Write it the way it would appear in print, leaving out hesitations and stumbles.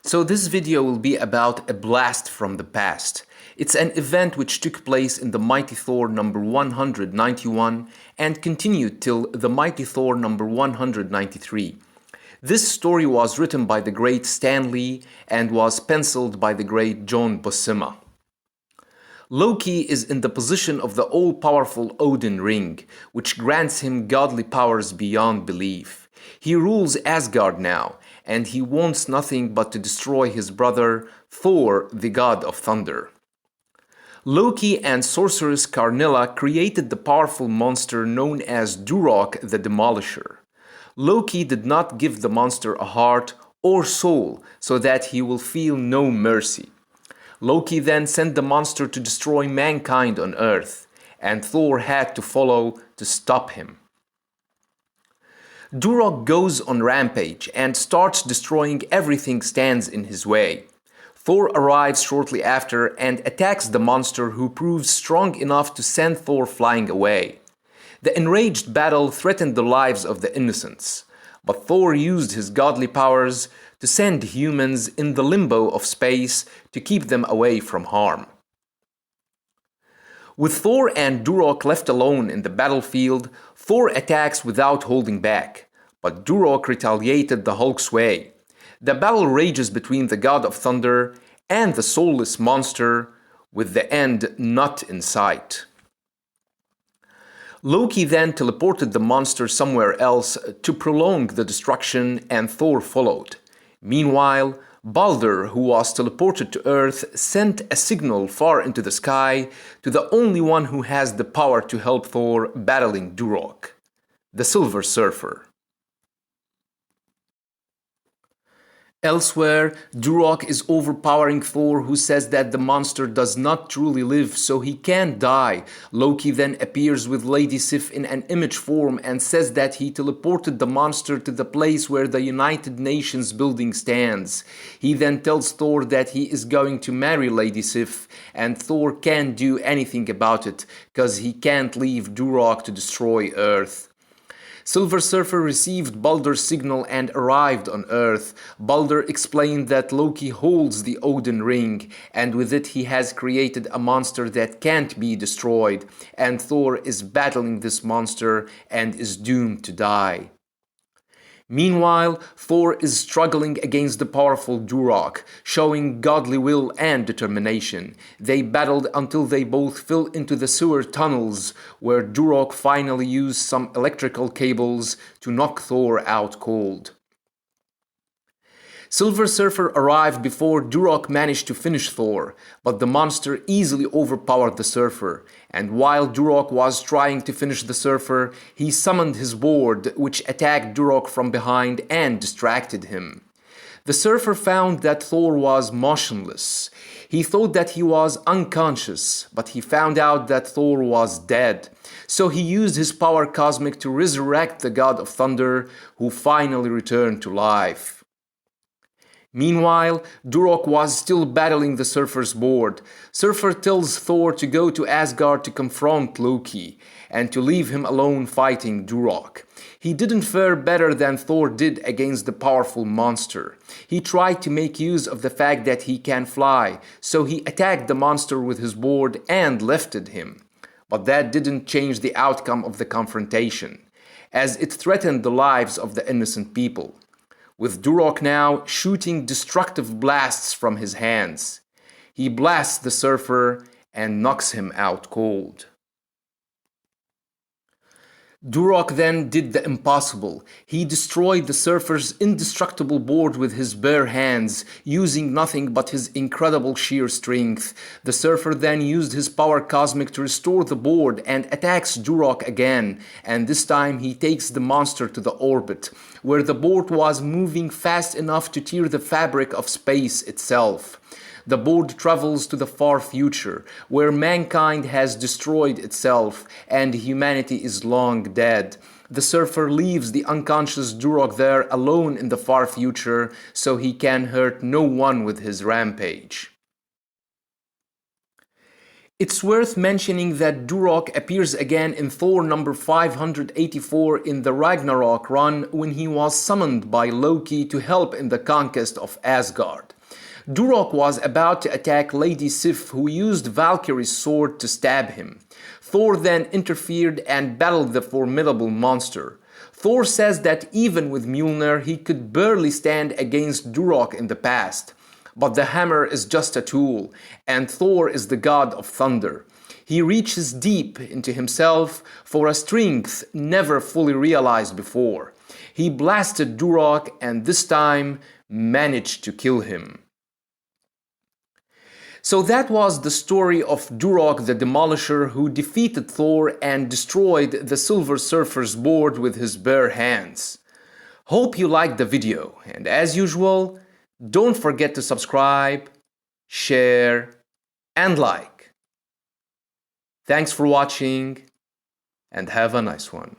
So this video will be about a blast from the past. It's an event which took place in the Mighty Thor number 191 and continued till the Mighty Thor number 193. This story was written by the great Stan Lee and was penciled by the great John Buscema. Loki is in the position of the all-powerful Odin ring, which grants him godly powers beyond belief. He rules Asgard now, and he wants nothing but to destroy his brother, Thor, the god of thunder. Loki and sorceress Karnilla created the powerful monster known as Durok the Demolisher. Loki did not give the monster a heart or soul so that he will feel no mercy. Loki then sent the monster to destroy mankind on Earth, and Thor had to follow to stop him. Durok goes on rampage and starts destroying everything stands in his way. Thor arrives shortly after and attacks the monster, who proves strong enough to send Thor flying away. The enraged battle threatened the lives of the innocents, but Thor used his godly powers to send humans in the limbo of space to keep them away from harm. With Thor and Durok left alone in the battlefield, Thor attacks without holding back, but Durok retaliated the Hulk's way. The battle rages between the god of thunder and the soulless monster, with the end not in sight. Loki then teleported the monster somewhere else to prolong the destruction, and Thor followed. Meanwhile, Balder, who was teleported to Earth, sent a signal far into the sky to the only one who has the power to help Thor battling Durok, the Silver Surfer. Elsewhere, Durok is overpowering Thor, who says that the monster does not truly live, so he can't die. Loki then appears with Lady Sif in an image form and says that he teleported the monster to the place where the United Nations building stands. He then tells Thor that he is going to marry Lady Sif, and Thor can't do anything about it, because he can't leave Durok to destroy Earth. Silver Surfer received Balder's signal and arrived on Earth. Balder explained that Loki holds the Odin ring, and with it he has created a monster that can't be destroyed, and Thor is battling this monster and is doomed to die. Meanwhile, Thor is struggling against the powerful Durok, showing godly will and determination. They battled until they both fell into the sewer tunnels, where Durok finally used some electrical cables to knock Thor out cold. Silver Surfer arrived before Durok managed to finish Thor, but the monster easily overpowered the Surfer, and while Durok was trying to finish the Surfer, he summoned his board, which attacked Durok from behind and distracted him. The Surfer found that Thor was motionless. He thought that he was unconscious, but he found out that Thor was dead. So he used his power cosmic to resurrect the god of thunder, who finally returned to life. Meanwhile, Durok was still battling the Surfer's board. Surfer tells Thor to go to Asgard to confront Loki, and to leave him alone fighting Durok. He didn't fare better than Thor did against the powerful monster. He tried to make use of the fact that he can fly, so he attacked the monster with his board and lifted him. But that didn't change the outcome of the confrontation, as it threatened the lives of the innocent people, with Durok now shooting destructive blasts from his hands. He blasts the Surfer and knocks him out cold. Durok then did the impossible. He destroyed the Surfer's indestructible board with his bare hands, using nothing but his incredible sheer strength. The Surfer then used his power cosmic to restore the board and attacks Durok again, and this time he takes the monster to the orbit, where the board was moving fast enough to tear the fabric of space itself. The board travels to the far future, where mankind has destroyed itself and humanity is long dead. The Surfer leaves the unconscious Durok there alone in the far future, so he can hurt no one with his rampage. It's worth mentioning that Durok appears again in Thor number 584 in the Ragnarok run when he was summoned by Loki to help in the conquest of Asgard. Durok was about to attack Lady Sif, who used Valkyrie's sword to stab him. Thor then interfered and battled the formidable monster. Thor says that even with Mjolnir, he could barely stand against Durok in the past. But the hammer is just a tool, and Thor is the god of thunder. He reaches deep into himself for a strength never fully realized before. He blasted Durok and this time managed to kill him. So that was the story of Durok the Demolisher, who defeated Thor and destroyed the Silver Surfer's board with his bare hands. Hope you liked the video, and as usual, don't forget to subscribe, share, and like. Thanks for watching, and have a nice one.